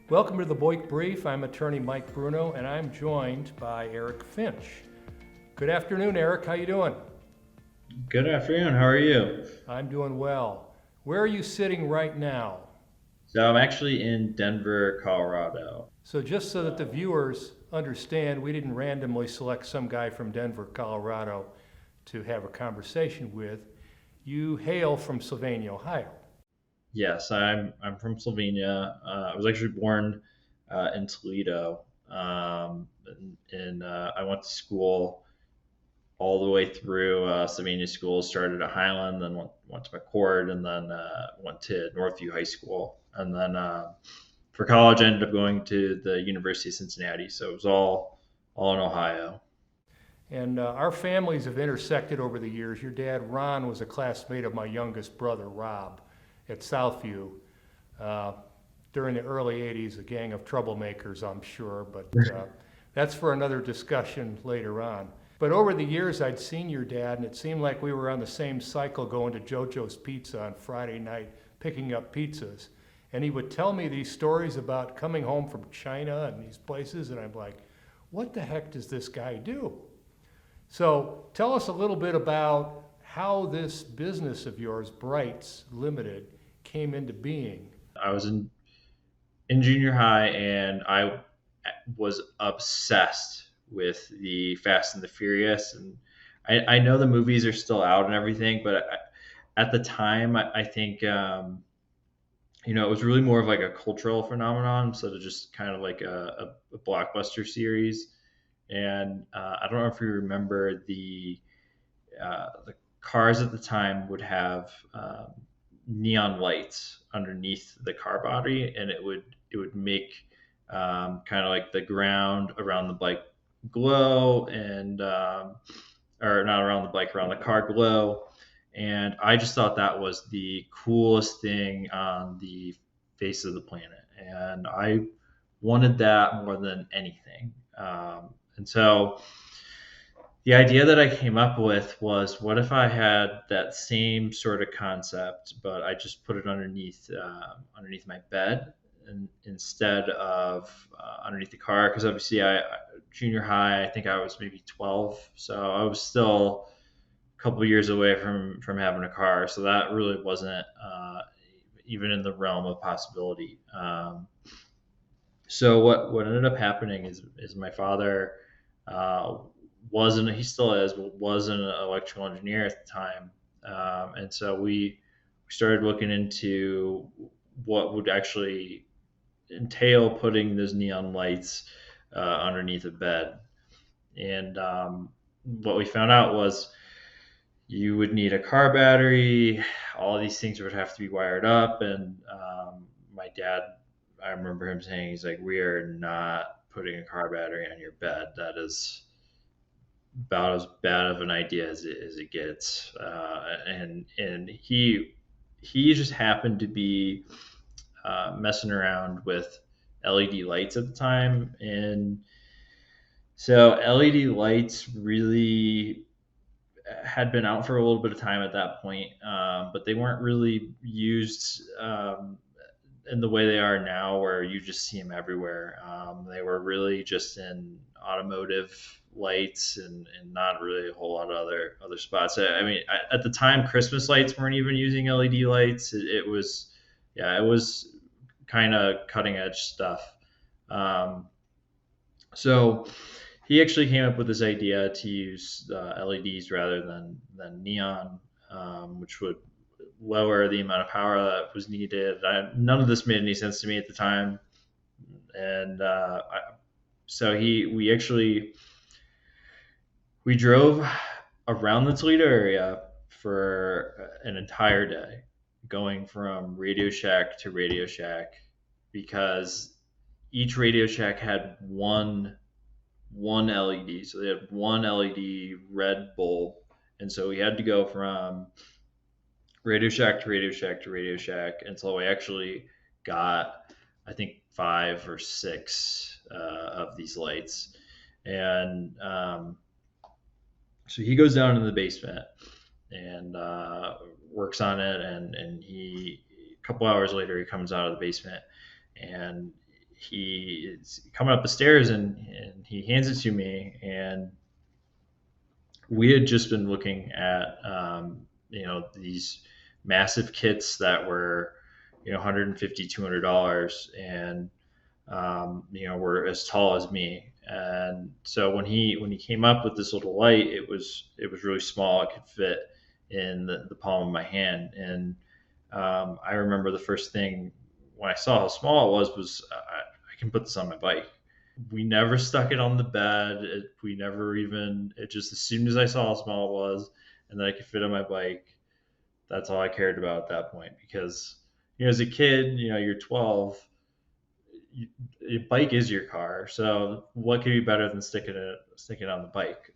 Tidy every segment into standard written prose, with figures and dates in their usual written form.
Welcome to the Boyk Brief. I'm attorney Mike Bruno, and I'm joined by Eric Finch. Good afternoon, Eric. How you doing? Good afternoon. How are you? I'm doing well. Where are you sitting right now? So I'm actually in Denver, Colorado. So just so that the viewers understand, we didn't randomly select some guy from Denver, Colorado to have a conversation with. You hail from Sylvania, Ohio. Yes, I'm from Slovenia. I was actually born in Toledo, and I went to school all the way through Slovenia school. Started at Highland, then went to McCord, and then went to Northview High School, and then for college I ended up going to the University of Cincinnati. So it was all in Ohio. And our families have intersected over the years. Your dad, Ron, was a classmate of my youngest brother, Rob, at Southview. Uh, During the early 80s, a gang of troublemakers, I'm sure, but that's for another discussion later on. But over the years, I'd seen your dad, and it seemed like we were on the same cycle going to JoJo's Pizza on Friday night, picking up pizzas. And he would tell me these stories about coming home from China and these places, and I'm like, what the heck does this guy do? So tell us a little bit about how this business of yours, Brightz Limited, came into being. I was in junior high, and I was obsessed with the Fast and the Furious. And I know the movies are still out and everything, but at the time, I think it was really more of like a cultural phenomenon instead of just kind of like a blockbuster series. And I don't know if you remember the cars at the time would have neon lights underneath the car body, and it would make kind of like the ground around the bike glow, and or not around the bike, around the car glow. And I just thought that was the coolest thing on the face of the planet, and I wanted that more than anything. And so the idea that I came up with was, what if I had that same sort of concept, but I just put it underneath my bed, and instead of underneath the car? Because obviously, junior high, I think I was maybe 12, so I was still a couple of years away from having a car. So that really wasn't even in the realm of possibility. So what ended up happening is my father uh, wasn't he still is, but was an electrical engineer at the time, and so we started looking into what would actually entail putting those neon lights underneath a bed. And what we found out was you would need a car battery. All of these things would have to be wired up, and my dad, I remember him saying, he's like, "We are not putting a car battery on your bed. That is about as bad of an idea as it gets." And he just happened to be messing around with LED lights at the time, and so LED lights really had been out for a little bit of time at that point, but they weren't really used in the way they are now, where you just see them everywhere. They were really just in automotive lights, and not really a whole lot of other spots. I mean, at the time, Christmas lights weren't even using LED lights. It was, yeah, it was kind of cutting edge stuff. Um, so he actually came up with this idea to use LEDs rather than neon, which would lower the amount of power that was needed. None of this made any sense to me at the time, and so we drove around the Toledo area for an entire day, going from Radio Shack to Radio Shack, because each Radio Shack had one LED. So they had one LED red bulb. And so we had to go from Radio Shack to Radio Shack to Radio Shack until we actually got, I think, five or six of these lights. And so he goes down into the basement and works on it. And a couple hours later, he comes out of the basement, and he's coming up the stairs and he hands it to me, and we had just been looking at these massive kits that were $150, $200, and were as tall as me. And so when he came up with this little light, it was really small. It could fit in the palm of my hand. And I remember the first thing when I saw how small it was I can put this on my bike. We never stuck it on the bed. We never even, it just, as soon as I saw how small it was and that I could fit on my bike, that's all I cared about at that point. Because, as a kid, you're 12, your bike is your car. So what could be better than sticking it on the bike?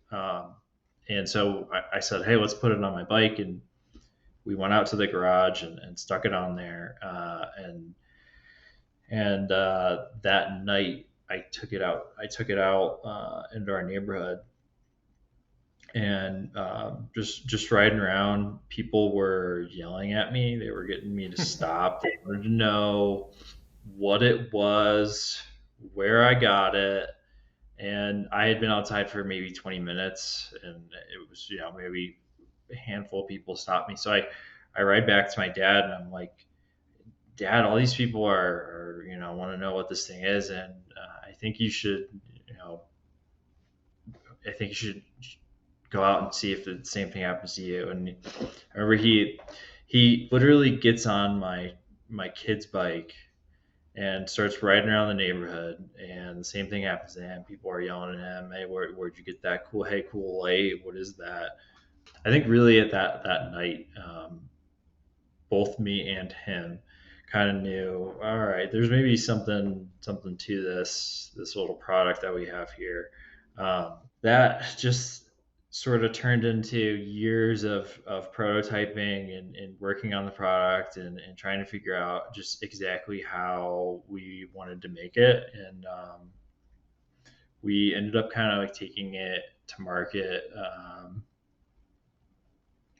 And so I said, hey, let's put it on my bike. And we went out to the garage and stuck it on there. And that night I took it out. Into our neighborhood, and just riding around, people were yelling at me. They were getting me to stop. They wanted to know what it was, where I got it, and I had been outside for maybe 20 minutes, and it was maybe a handful of people stopped me. So I ride back to my dad, and I'm like, Dad, all these people are want to know what this thing is, and I think you should I think you should go out and see if the same thing happens to you. And I remember he literally gets on my kid's bike and starts riding around the neighborhood, and the same thing happens to him. People are yelling at him, hey, where'd you get that cool, hey, cool light, what is that? I think really at that night, both me and him kind of knew, all right, there's maybe something to this little product that we have here. That just sort of turned into years of prototyping and working on the product and trying to figure out just exactly how we wanted to make it. And we ended up kind of like taking it to market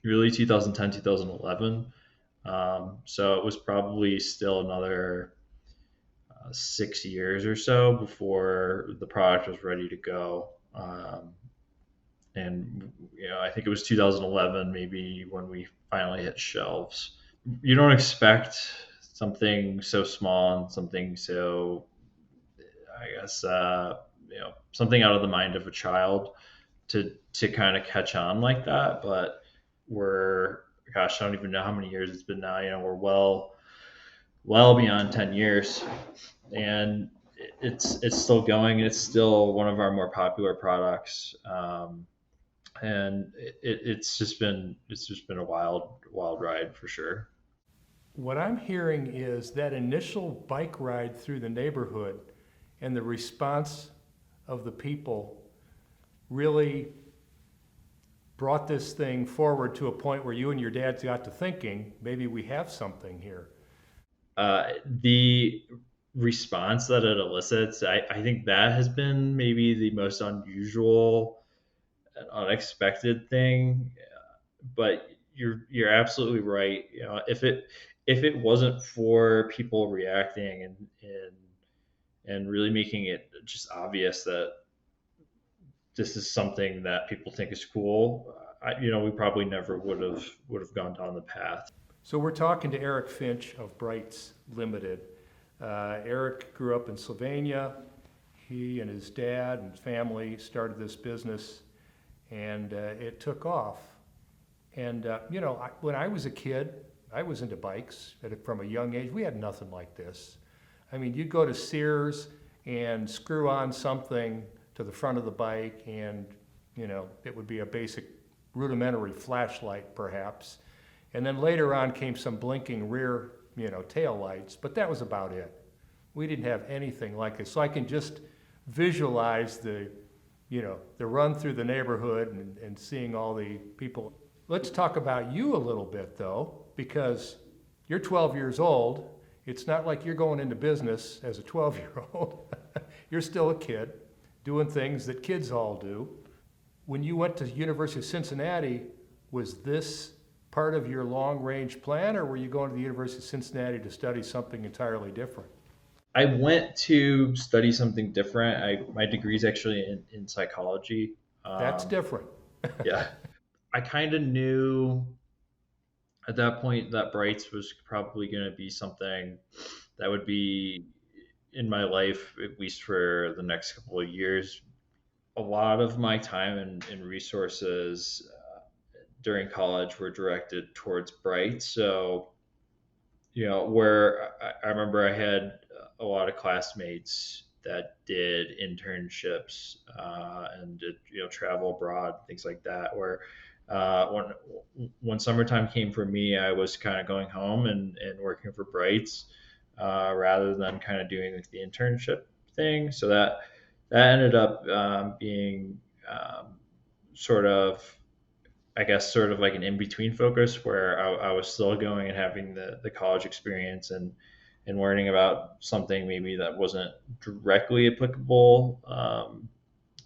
really 2010, 2011. So it was probably still another 6 years or so before the product was ready to go. And I think it was 2011 maybe when we finally hit shelves. You don't expect something so small and something so, I guess, something out of the mind of a child to kind of catch on like that. But gosh, I don't even know how many years it's been now. We're well beyond 10 years, and it's still going. It's still one of our more popular products. And it's just been a wild ride for sure. What I'm hearing is that initial bike ride through the neighborhood and the response of the people really brought this thing forward to a point where you and your dad got to thinking, maybe we have something here. The response that it elicits, I think that has been maybe the most unusual and unexpected thing. But you're absolutely right. If it wasn't for people reacting and really making it just obvious that this is something that people think is cool, we probably never would have gone down the path. So we're talking to Eric Finch of Brightz Limited. Eric grew up in Sylvania. He and his dad and family started this business, and it took off. And when I was a kid, I was into bikes from a young age. We had nothing like this. I mean, you'd go to Sears and screw on something to the front of the bike, and it would be a basic rudimentary flashlight perhaps, and then later on came some blinking rear tail lights, but that was about it. We didn't have anything like this. So I can just visualize the run through the neighborhood and seeing all the people. Let's talk about you a little bit though, because you're 12 years old. It's not like you're going into business as a 12-year-old. You're still a kid doing things that kids all do. When you went to University of Cincinnati, was this part of your long-range plan, or were you going to the University of Cincinnati to study something entirely different? I went to study something different. My degree is actually in psychology. That's Um, different. yeah, I kind of knew at that point that Brightz was probably going to be something that would be in my life at least for the next couple of years. A lot of my time and resources during college were directed towards Bright. So, where I remember I had a lot of classmates that did internships and did, travel abroad, things like that, where when summertime came for me, I was kind of going home and working for Brights rather than kind of doing like the internship thing. So that ended up being um, sort of, I guess, sort of like an in between focus where I was still going and having the college experience and learning about something maybe that wasn't directly applicable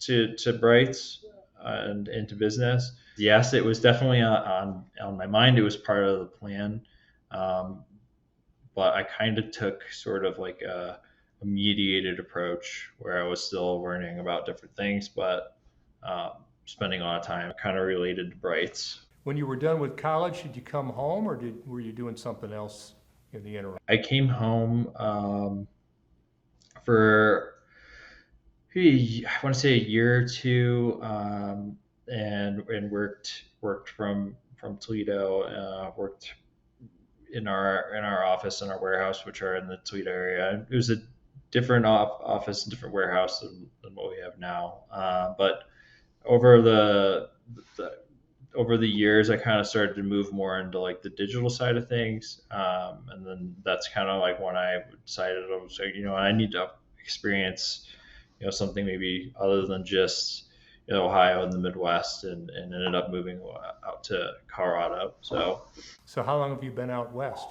to Brights and into business. Yes, it was definitely on my mind. It was part of the plan, um, but I kind of took sort of like a mediated approach where I was still learning about different things, but spending a lot of time kind of related to Brights. When you were done with college, did you come home or were you doing something else in the interim? I came home for I want to say a year or two, and worked from Toledo. Worked in our office in our warehouse, which are in the Toledo area. It was a different office and different warehouse than what we have now. But over the over the years, I kind of started to move more into like the digital side of things, and then that's kind of like when I decided I was like, I need to experience, something maybe other than just Ohio and the Midwest, and ended up moving out to Colorado. So So how long have you been out west?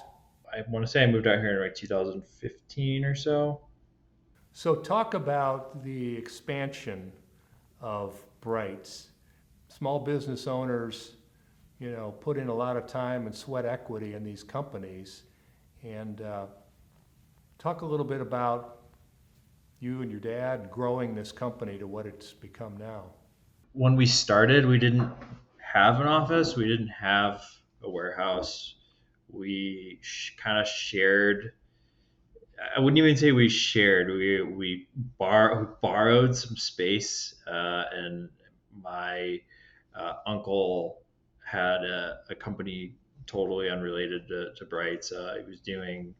I want to say I moved out here in like 2015 or so. So talk about the expansion of Bright's. Small business owners, put in a lot of time and sweat equity in these companies. And talk a little bit about you and your dad growing this company to what it's become now. When we started, we didn't have an office. We didn't have a warehouse. We kind of shared. I wouldn't even say we shared. Borrowed some space, and my uncle had a company totally unrelated to Bright's. He was doing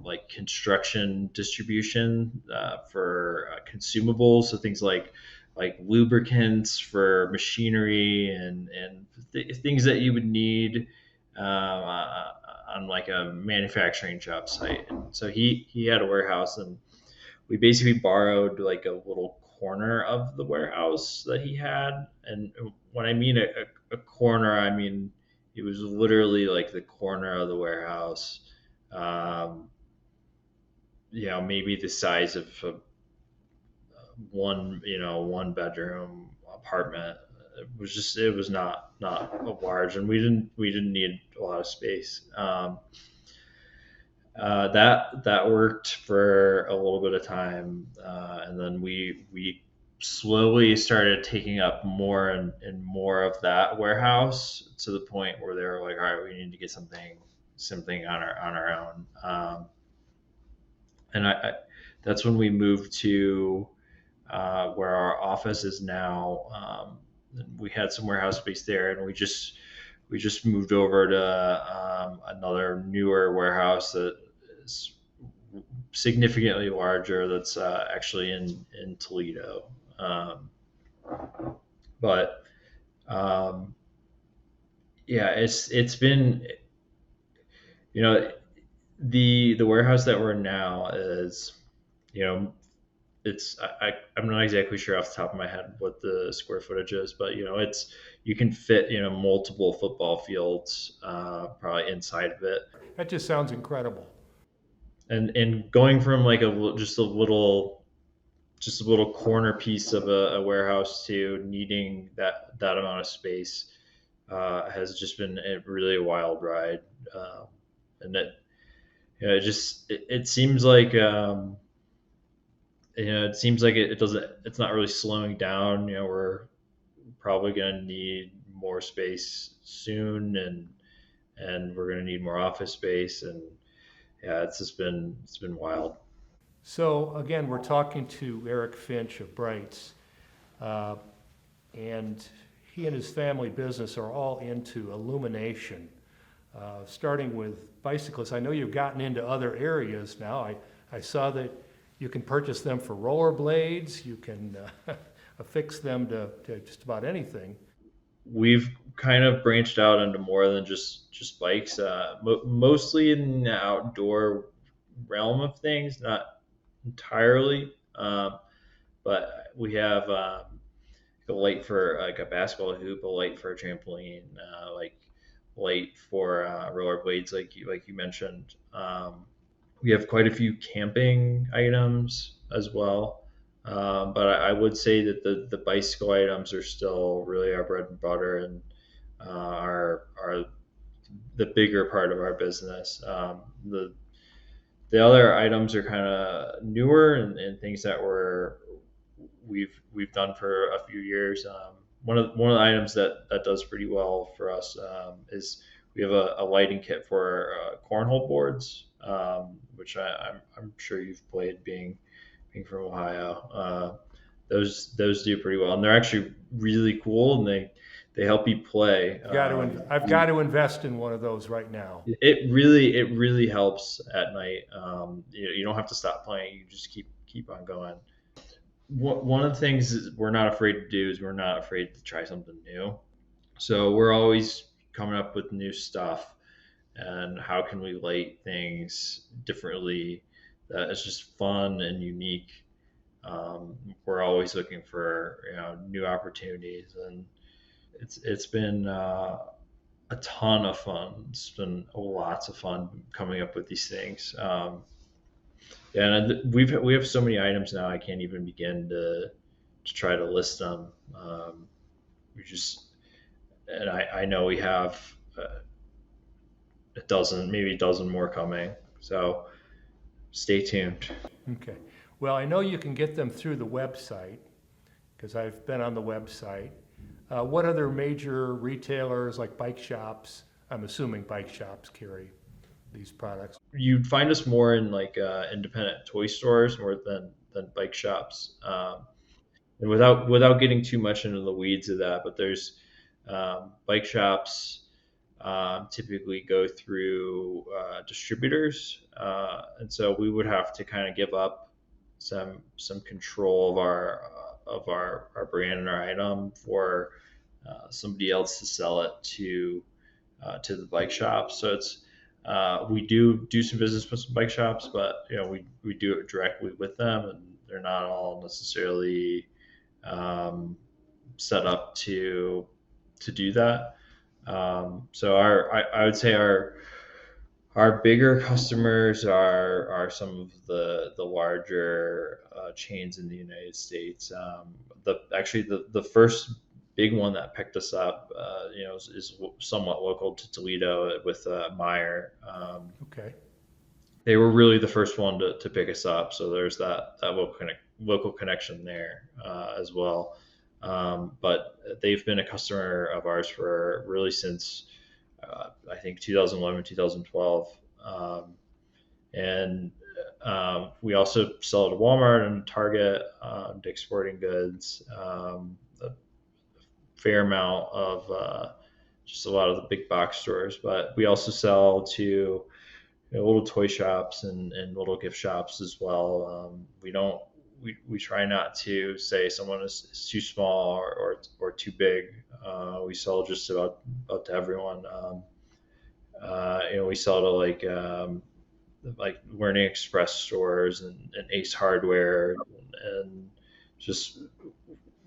like construction distribution for consumables, so things like lubricants for machinery and things that you would need on like a manufacturing job site. And so he had a warehouse, and we basically borrowed like a little corner of the warehouse that he had. And when I mean a corner, I mean it was literally like the corner of the warehouse. Um, Maybe the size of one bedroom apartment. It was not large, and we didn't need a lot of space. That worked for a little bit of time, and then we slowly started taking up more and more of that warehouse to the point where they were like, all right, we need to get something on our own. And that's when we moved to where our office is now. We had some warehouse space there, and we just moved over to another newer warehouse that is significantly larger. That's actually in Toledo, but um, yeah, it's been, you know the warehouse that we're in now is, you know I'm not exactly sure off the top of my head what the square footage is, but you can fit multiple football fields probably inside of it. That just sounds incredible. And going from like just a little corner piece of a warehouse to needing that amount of space has just been a really wild ride. And that it seems like it seems like it doesn't. It's not really slowing down. We're probably going to need more space soon, and we're going to need more office space, and yeah, it's been wild. So again, we're talking to Eric Finch of Brightz, uh, and he and his family business are all into illumination, starting with bicyclists. I know you've gotten into other areas now. I saw that you can purchase them for rollerblades. You can affix them to just about anything. We've kind of branched out into more than just bikes, mostly in the outdoor realm of things, not entirely. But we have a light for like a basketball hoop, a light for a trampoline, like light for rollerblades, like you mentioned. We have quite a few camping items as well. But I would say that the bicycle items are still really our bread and butter, and are the bigger part of our business. The other items are kind of newer, and things that we've done for a few years. One of the items that does pretty well for us is we have a lighting kit for cornhole boards, which I'm sure you've played, being from Ohio. Those do pretty well, and they're actually really cool, and they help you play. I've got to invest in one of those right now. It really helps at night. You don't have to stop playing; you just keep on going. One of the things we're not afraid to do is we're not afraid to try something new. So we're always coming up with new stuff, and how can we light things differently that is just fun and unique. We're always looking for new opportunities, and it's been a ton of fun. It's been lots of fun coming up with these things. Yeah, and we have so many items now. I can't even begin to try to list them. We just and I know we have a dozen, maybe a dozen more coming. So stay tuned. Okay. Well, I know you can get them through the website because I've been on the website. What other major retailers like bike shops, I'm assuming bike shops carry these products? You'd find us more in like independent toy stores more than bike shops. And without getting too much into the weeds of that, but there's bike shops typically go through distributors, and so we would have to kind of give up some control of our brand and our item for somebody else to sell it to the bike shop. So it's we do some business with some bike shops, but we do it directly with them, and they're not all necessarily um, set up to do that. So I would say our bigger customers are some of the larger chains in the United States. The first big one that picked us up, is somewhat local to Toledo with Meyer. Okay. They were really the first one to pick us up, so there's that local connection there as well. But they've been a customer of ours for really since I think 2011, 2012. And we also sell to Walmart and Target, Dick's Sporting Goods, a fair amount of just a lot of the big box stores. But we also sell to little toy shops and little gift shops as well. We don't we try not to say someone is too small or too big. We sell just about to everyone. We sell to like Learning Express stores and Ace Hardware and just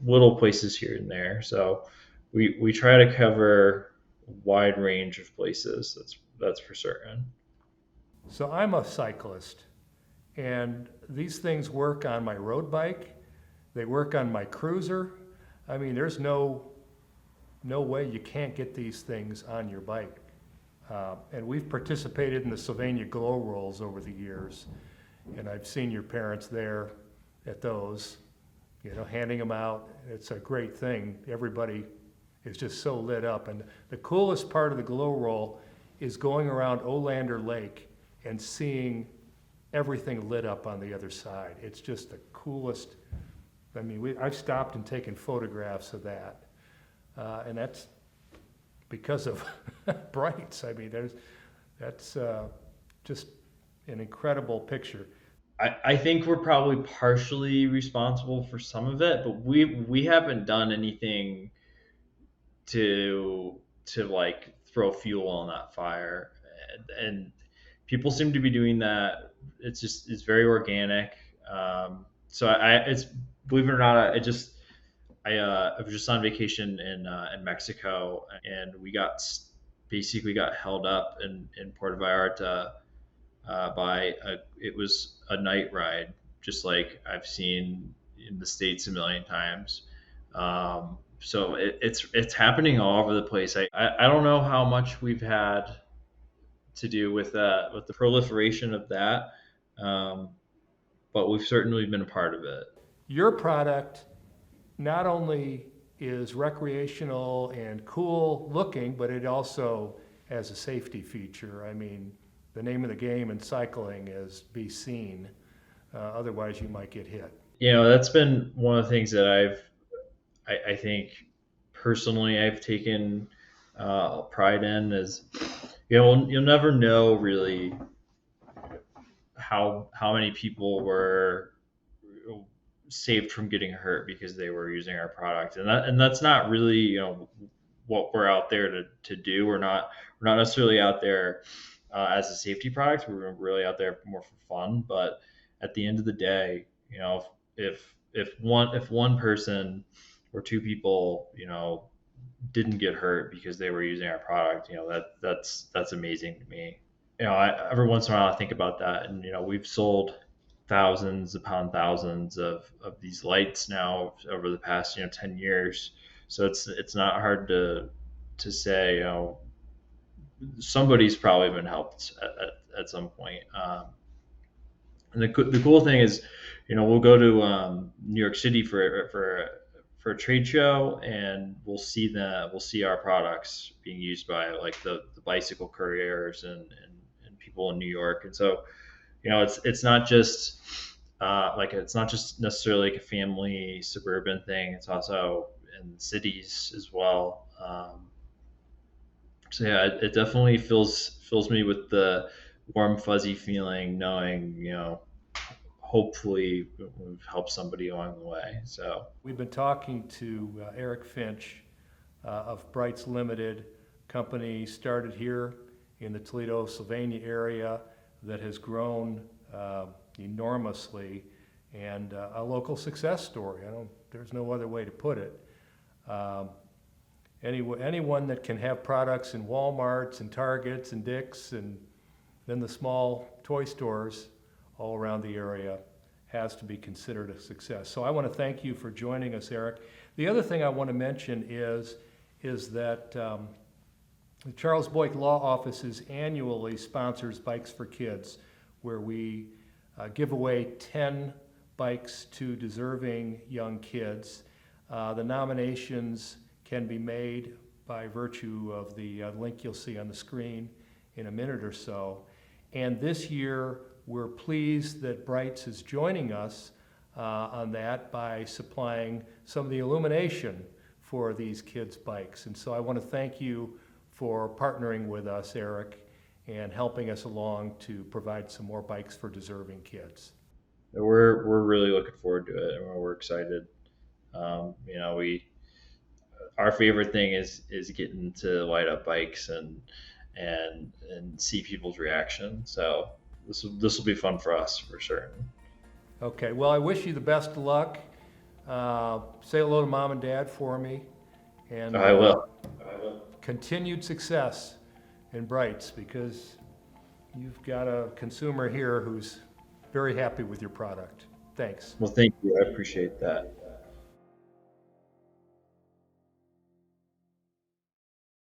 little places here and there. So we try to cover a wide range of places. That's for certain. So I'm a cyclist, and these things work on my road bike. They work on my cruiser. I mean, there's no way you can't get these things on your bike. And we've participated in the Sylvania Glow Rolls over the years, and I've seen your parents there at those, handing them out. It's a great thing. Everybody is just so lit up. And the coolest part of the Glow Roll is going around Olander Lake and seeing everything lit up on the other side. It's just the coolest. I mean, I've stopped and taken photographs of that. And that's because of Brightz. I mean, that's just an incredible picture. I think we're probably partially responsible for some of it, but we haven't done anything to like throw fuel on that fire, and people seem to be doing that. It's very organic. So it's, believe it or not, I was just on vacation in Mexico, and basically got held up in Puerto Vallarta it was a night ride, just like I've seen in the States a million times. So it's happening all over the place. I don't know how much we've had to do with the proliferation of that, but we've certainly been a part of it. Your product not only is recreational and cool looking, but it also has a safety feature. I mean, the name of the game in cycling is be seen. Otherwise, you might get hit. That's been one of the things that I think personally I've taken pride in is, you'll never know really how many people were saved from getting hurt because they were using our product, and that's not really what we're out there to do. We're not necessarily out there as a safety product. We're really out there more for fun. But at the end of the day, if one person or two people didn't get hurt because they were using our product, that's amazing to me. Every once in a while I think about that, and we've sold thousands upon thousands of these lights now over the past 10 years. So it's not hard to say somebody's probably been helped at some point. And the cool thing is, we'll go to New York City for a trade show, and we'll see our products being used by like the bicycle couriers and people in New York. And so it's not just it's not just necessarily like a family suburban thing. It's also in cities as well. So yeah, it definitely fills me with the warm fuzzy feeling, knowing hopefully we've helped somebody along the way. So we've been talking to Eric Finch of Brightz Limited, company started here in the Toledo, Sylvania area that has grown enormously, and a local success story. There's no other way to put it. Anyone that can have products in Walmarts and Targets and Dick's and then the small toy stores all around the area has to be considered a success. So I want to thank you for joining us, Eric. The other thing I want to mention is that the Charles Boyk Law Offices annually sponsors Bikes for Kids, where we give away 10 bikes to deserving young kids. The nominations can be made by virtue of the link you'll see on the screen in a minute or so. And this year, we're pleased that Brightz is joining us on that by supplying some of the illumination for these kids' bikes. And so I want to thank you for partnering with us, Eric, and helping us along to provide some more bikes for deserving kids. We're really looking forward to it, and we're excited. Our favorite thing is getting to light up bikes and see people's reaction. So this will be fun for us for sure. Okay, well, I wish you the best of luck. Say hello to Mom and Dad for me, and I will. Continued success in Brightz, because you've got a consumer here who's very happy with your product. Thanks. Well, thank you. I appreciate that.